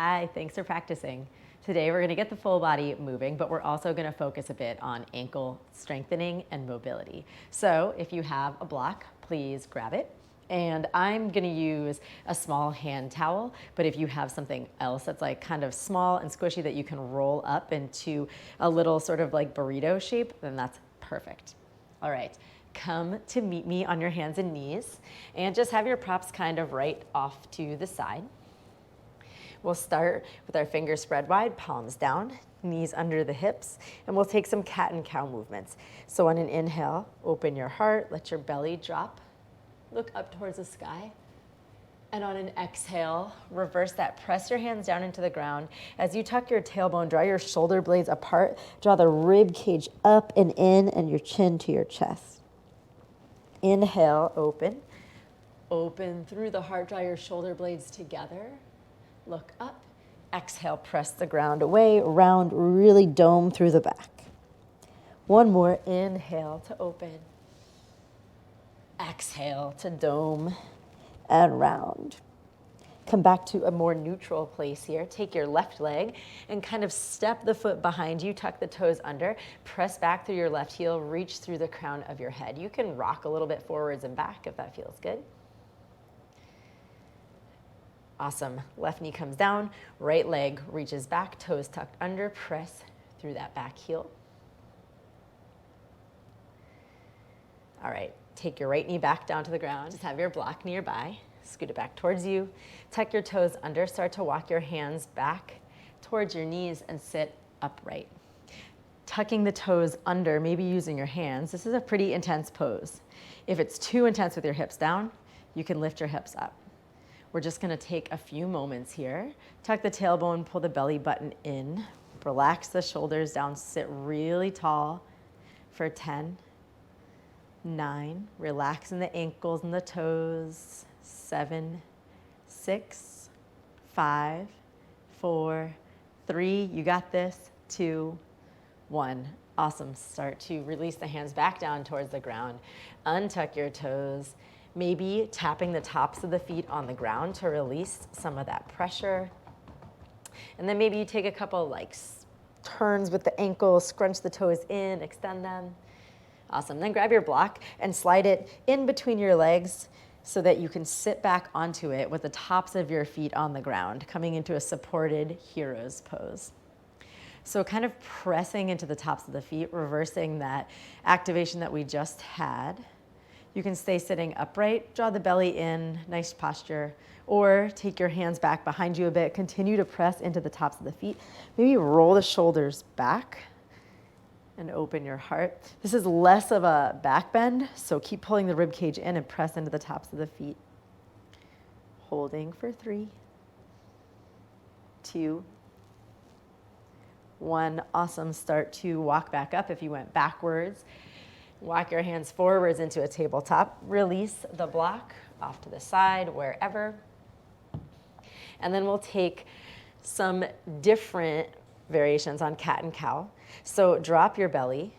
Hi, thanks for practicing. Today we're going to get the full body moving, but we're also going to focus a bit on ankle strengthening and mobility. So if you have a block, please grab it. And I'm going to use a small hand towel, but if you have something else that's like kind of small and squishy that you can roll up into a little sort of like burrito shape, then that's perfect. All right, come to meet me on your hands and knees and just have your props kind of right off to the side. We'll start with our fingers spread wide, palms down, knees under the hips, and we'll take some cat and cow movements. So on an inhale, open your heart, let your belly drop, look up towards the sky. And on an exhale, reverse that. Press your hands down into the ground. As you tuck your tailbone, draw your shoulder blades apart, draw the rib cage up and in, and your chin to your chest. Inhale, open. Open through the heart, draw your shoulder blades together. Look up. Exhale, press the ground away, round, really dome through the back. One more, inhale to open. Exhale to dome and round. Come back to a more neutral place here. Take your left leg and kind of step the foot behind you, tuck the toes under, press back through your left heel, reach through the crown of your head. You can rock a little bit forwards and back if that feels good. Awesome. Left knee comes down, right leg reaches back, toes tucked under, press through that back heel. All right, take your right knee back down to the ground. Just have your block nearby. Scoot it back towards you. Tuck your toes under, start to walk your hands back towards your knees and sit upright. Tucking the toes under, maybe using your hands. This is a pretty intense pose. If it's too intense with your hips down, you can lift your hips up. We're just gonna take a few moments here. Tuck the tailbone, pull the belly button in. Relax the shoulders down, sit really tall for 10, 9. Relax in the ankles and the toes. 7, 6, 5, 4, 3. You got this. 2, 1. Awesome. Start to release the hands back down towards the ground. Untuck your toes. Maybe tapping the tops of the feet on the ground to release some of that pressure. And then maybe you take a couple like turns with the ankles, scrunch the toes in, extend them. Awesome. Then grab your block and slide it in between your legs so that you can sit back onto it with the tops of your feet on the ground, coming into a supported hero's pose. So kind of pressing into the tops of the feet, reversing that activation that we just had. You can stay sitting upright, draw the belly in, nice posture, or take your hands back behind you a bit, continue to press into the tops of the feet. Maybe roll the shoulders back and open your heart. This is less of a back bend, so keep pulling the rib cage in and press into the tops of the feet. Holding for 3, 2, 1. Awesome. Start to walk back up if you went backwards. Walk your hands forwards into a tabletop. Release the block off to the side, wherever. And then we'll take some different variations on cat and cow. So drop your belly,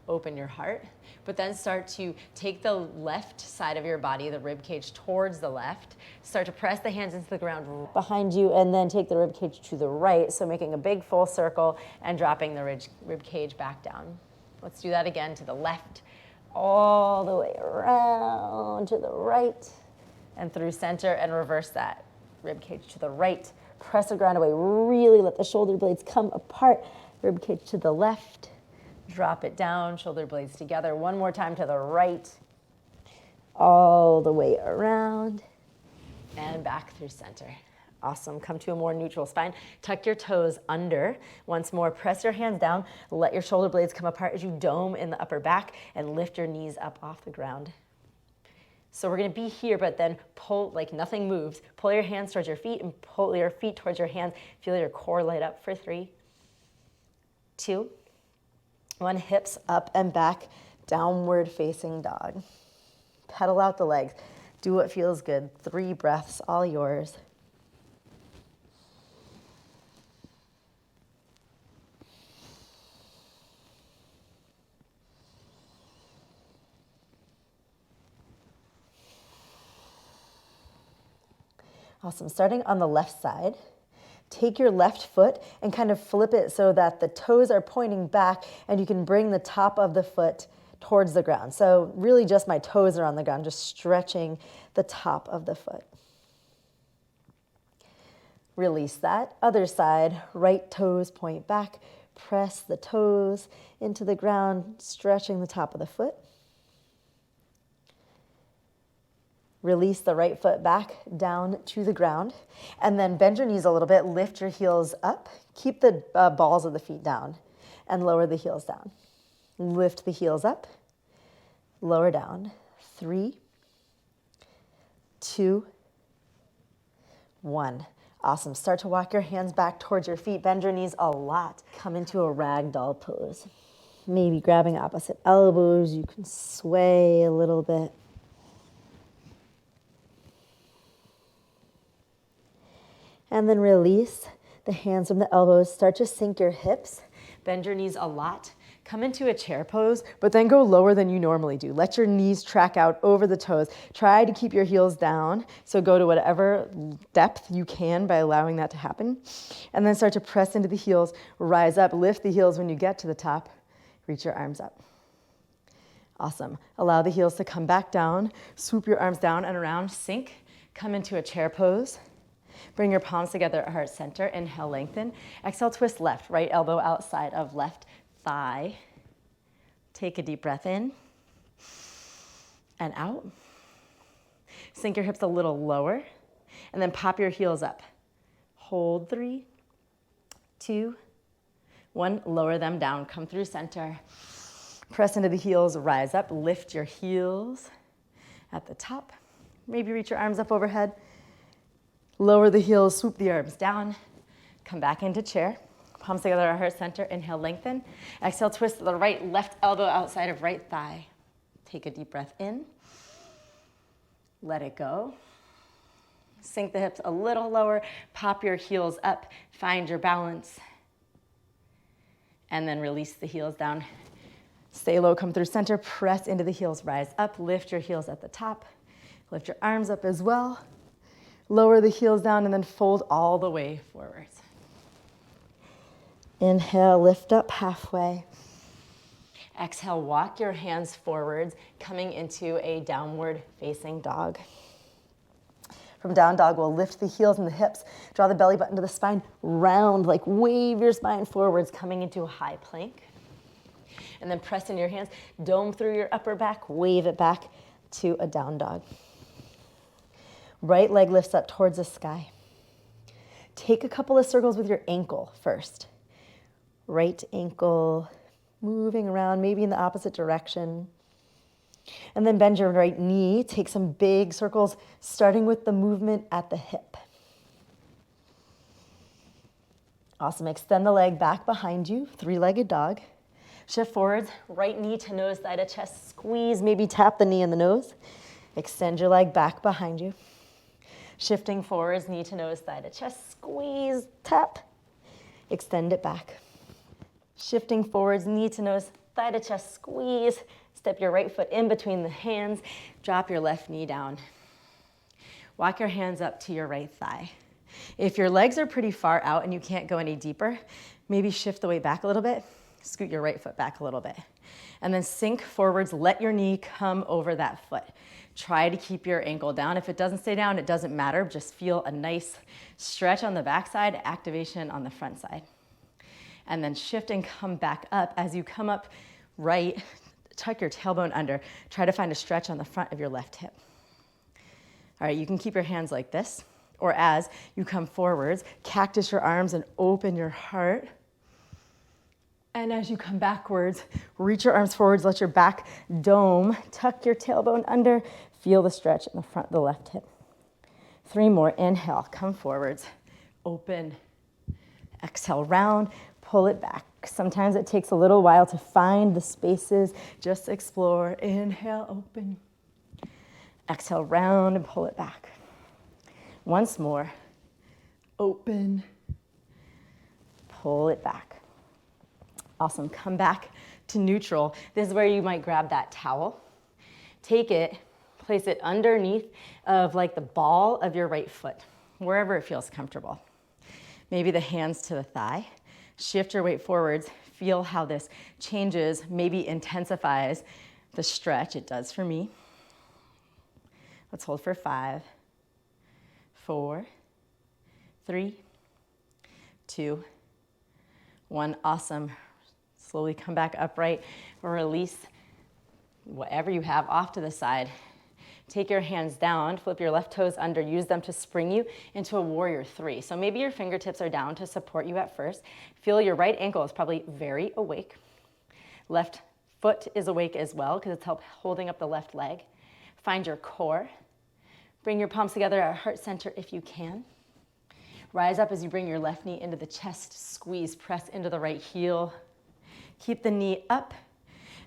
open your heart, but then start to take the left side of your body, the rib cage towards the left. Start to press the hands into the ground behind you and then take the rib cage to the right. So making a big full circle and dropping the rib cage back down. Let's do that again to the left, all the way around to the right and through center, and reverse that. Rib cage to the right, press the ground away, really let the shoulder blades come apart. Rib cage to the left, drop it down, shoulder blades together. One more time to the right, all the way around and back through center. Awesome. Come to a more neutral spine. Tuck your toes under. Once more, press your hands down. Let your shoulder blades come apart as you dome in the upper back and lift your knees up off the ground. So we're going to be here, but then pull like nothing moves. Pull your hands towards your feet and pull your feet towards your hands. Feel your core light up for 3, 2, 1. Hips up and back, downward facing dog. Pedal out the legs. Do what feels good. 3 breaths, all yours. Awesome. Starting on the left side, take your left foot and kind of flip it so that the toes are pointing back and you can bring the top of the foot towards the ground. So really just my toes are on the ground, just stretching the top of the foot. Release that. Other side, right toes point back. Press the toes into the ground, stretching the top of the foot. Release the right foot back down to the ground. And then bend your knees a little bit, lift your heels up. Keep the balls of the feet down and lower the heels down. Lift the heels up, lower down. 3, 2, 1. Awesome. Start to walk your hands back towards your feet. Bend your knees a lot. Come into a ragdoll pose. Maybe grabbing opposite elbows. You can sway a little bit. And then release the hands from the elbows. Start to sink your hips. Bend your knees a lot. Come into a chair pose, but then go lower than you normally do. Let your knees track out over the toes. Try to keep your heels down. So go to whatever depth you can by allowing that to happen. And then start to press into the heels, rise up, lift the heels when you get to the top. Reach your arms up. Awesome. Allow the heels to come back down. Swoop your arms down and around, sink. Come into a chair pose. Bring your palms together at heart center. Inhale, lengthen. Exhale, twist left. Right elbow outside of left thigh. Take a deep breath in and out. Sink your hips a little lower and then pop your heels up. Hold 3, 2, 1. Lower them down. Come through center. Press into the heels. Rise up. Lift your heels at the top. Maybe reach your arms up overhead. Lower the heels. Swoop the arms down. Come back into chair. Palms together at heart center. Inhale, lengthen. Exhale, twist the right left elbow outside of right thigh. Take a deep breath in. Let it go. Sink the hips a little lower. Pop your heels up. Find your balance. And then release the heels down. Stay low, come through center. Press into the heels. Rise up. Lift your heels at the top. Lift your arms up as well. Lower the heels down and then fold all the way forwards. Inhale, lift up halfway. Exhale, walk your hands forwards, coming into a downward facing dog. From down dog, we'll lift the heels and the hips, draw the belly button to the spine, round, like wave your spine forwards, coming into a high plank. And then press in your hands, dome through your upper back, wave it back to a down dog. Right leg lifts up towards the sky. Take a couple of circles with your ankle first. Right ankle moving around, maybe in the opposite direction. And then bend your right knee. Take some big circles, starting with the movement at the hip. Awesome. Extend the leg back behind you, three-legged dog. Shift forwards, right knee to nose, thigh to chest. Squeeze, maybe tap the knee in the nose. Extend your leg back behind you. Shifting forwards, knee to nose, thigh to chest. Squeeze, tap. Extend it back. Shifting forwards, knee to nose, thigh to chest, squeeze. Step your right foot in between the hands. Drop your left knee down. Walk your hands up to your right thigh. If your legs are pretty far out and you can't go any deeper, maybe shift the weight back a little bit. Scoot your right foot back a little bit. And then sink forwards, let your knee come over that foot. Try to keep your ankle down. If it doesn't stay down, it doesn't matter. Just feel a nice stretch on the back side, activation on the front side. And then shift and come back up. As you come up right, tuck your tailbone under. Try to find a stretch on the front of your left hip. All right, you can keep your hands like this, or as you come forwards, cactus your arms and open your heart. And as you come backwards, reach your arms forwards, let your back dome, tuck your tailbone under, feel the stretch in the front of the left hip. 3 more, inhale, come forwards, open, exhale, round, pull it back. Sometimes it takes a little while to find the spaces. Just explore. Inhale, open. Exhale, round and pull it back. Once more. Open. Pull it back. Awesome. Come back to neutral. This is where you might grab that towel. Take it, place it underneath of like the ball of your right foot, wherever it feels comfortable. Maybe the hands to the thigh. Shift your weight forwards. Feel how this changes, maybe intensifies the stretch. It does for me. Let's hold for 5, 4, 3, 2, 1. Awesome. Slowly come back upright or release whatever you have off to the side. Take your hands down, flip your left toes under, use them to spring you into a warrior 3. So maybe your fingertips are down to support you at first. Feel your right ankle is probably very awake. Left foot is awake as well because it's holding up the left leg. Find your core. Bring your palms together at heart center if you can. Rise up as you bring your left knee into the chest. Squeeze, press into the right heel. Keep the knee up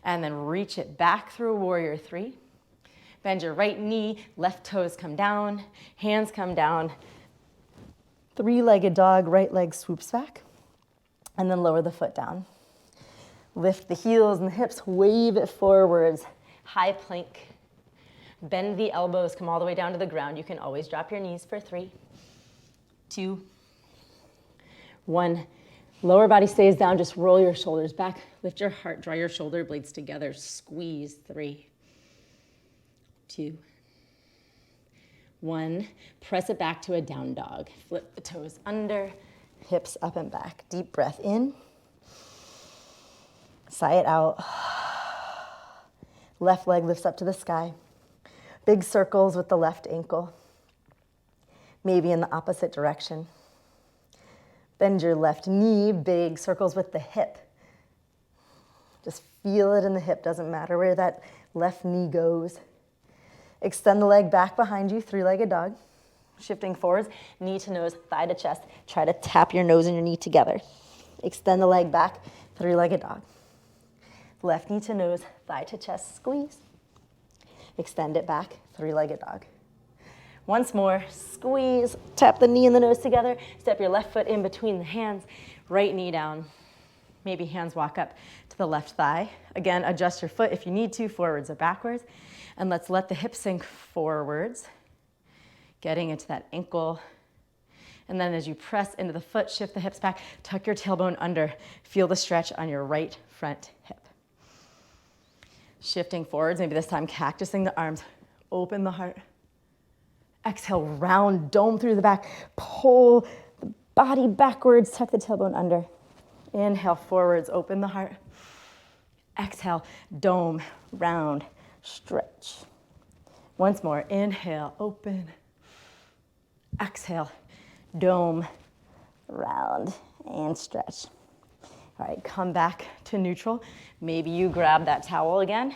and then reach it back through warrior 3. Bend your right knee, left toes come down, hands come down. 3-legged dog, right leg swoops back. And then lower the foot down. Lift the heels and the hips, wave it forwards. High plank. Bend the elbows, come all the way down to the ground. You can always drop your knees for 3, 2, 1. Lower body stays down, just roll your shoulders back. Lift your heart, draw your shoulder blades together. Squeeze, 3, 2, 1. Press it back to a down dog. Flip the toes under, hips up and back. Deep breath in. Sigh it out. Left leg lifts up to the sky. Big circles with the left ankle. Maybe in the opposite direction. Bend your left knee, big circles with the hip. Just feel it in the hip, doesn't matter where that left knee goes. Extend the leg back behind you, 3-legged dog. Shifting forwards, knee to nose, thigh to chest. Try to tap your nose and your knee together. Extend the leg back, 3-legged dog. Left knee to nose, thigh to chest, squeeze. Extend it back, 3-legged dog. Once more, squeeze, tap the knee and the nose together. Step your left foot in between the hands, right knee down. Maybe hands walk up to the left thigh. Again, adjust your foot if you need to, forwards or backwards. And let's let the hips sink forwards, getting into that ankle. And then as you press into the foot, shift the hips back, tuck your tailbone under. Feel the stretch on your right front hip. Shifting forwards, maybe this time cactusing the arms. Open the heart. Exhale, round dome through the back. Pull the body backwards, tuck the tailbone under. Inhale, forwards, open the heart. Exhale, dome, round, stretch. Once more, inhale, open. Exhale, dome, round, and stretch. All right, come back to neutral. Maybe you grab that towel again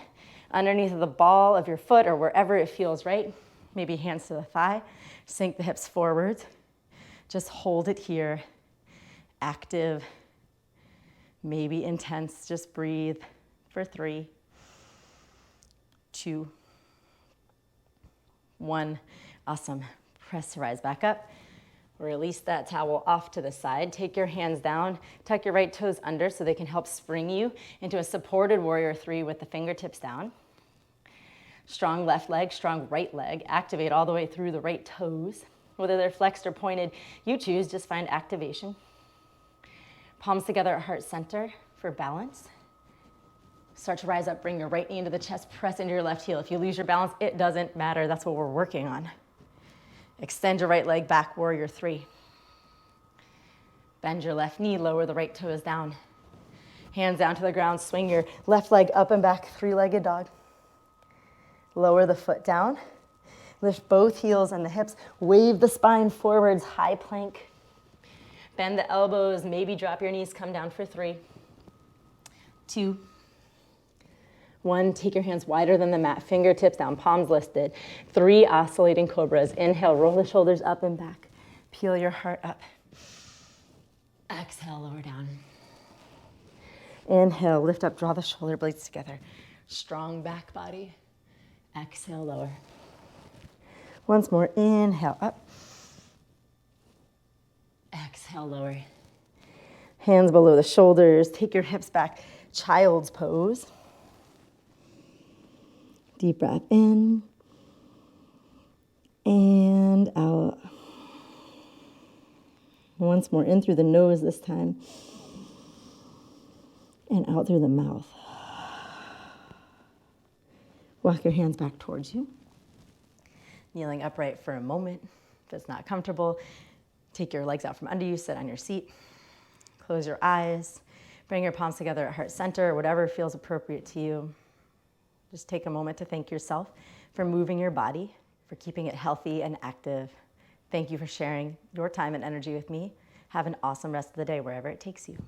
underneath the ball of your foot or wherever it feels right. Maybe hands to the thigh. Sink the hips forwards. Just hold it here. Active, maybe intense. Just breathe for 3, 2, 1. Awesome. Press to rise back up. Release that towel off to the side. Take your hands down. Tuck your right toes under so they can help spring you into a supported warrior 3 with the fingertips down. Strong left leg, strong right leg. Activate all the way through the right toes. Whether they're flexed or pointed, you choose, just find activation. Palms together at heart center for balance. Start to rise up, bring your right knee into the chest, press into your left heel. If you lose your balance, it doesn't matter. That's what we're working on. Extend your right leg back, warrior 3. Bend your left knee, lower the right toes down. Hands down to the ground, swing your left leg up and back, 3-legged dog. Lower the foot down. Lift both heels and the hips. Wave the spine forwards, high plank. Bend the elbows, maybe drop your knees, come down for 3, 2, 1. Take your hands wider than the mat, fingertips down, palms lifted. 3 oscillating cobras. Inhale, roll the shoulders up and back. Peel your heart up. Exhale, lower down. Inhale, lift up, draw the shoulder blades together. Strong back body. Exhale, lower. Once more, inhale, up. Exhale, lower. Hands below the shoulders. Take your hips back. Child's pose. Deep breath in and out. Once more, in through the nose this time. And out through the mouth. Walk your hands back towards you. Kneeling upright for a moment. If it's not comfortable, take your legs out from under you, sit on your seat. Close your eyes. Bring your palms together at heart center, whatever feels appropriate to you. Just take a moment to thank yourself for moving your body, for keeping it healthy and active. Thank you for sharing your time and energy with me. Have an awesome rest of the day wherever it takes you.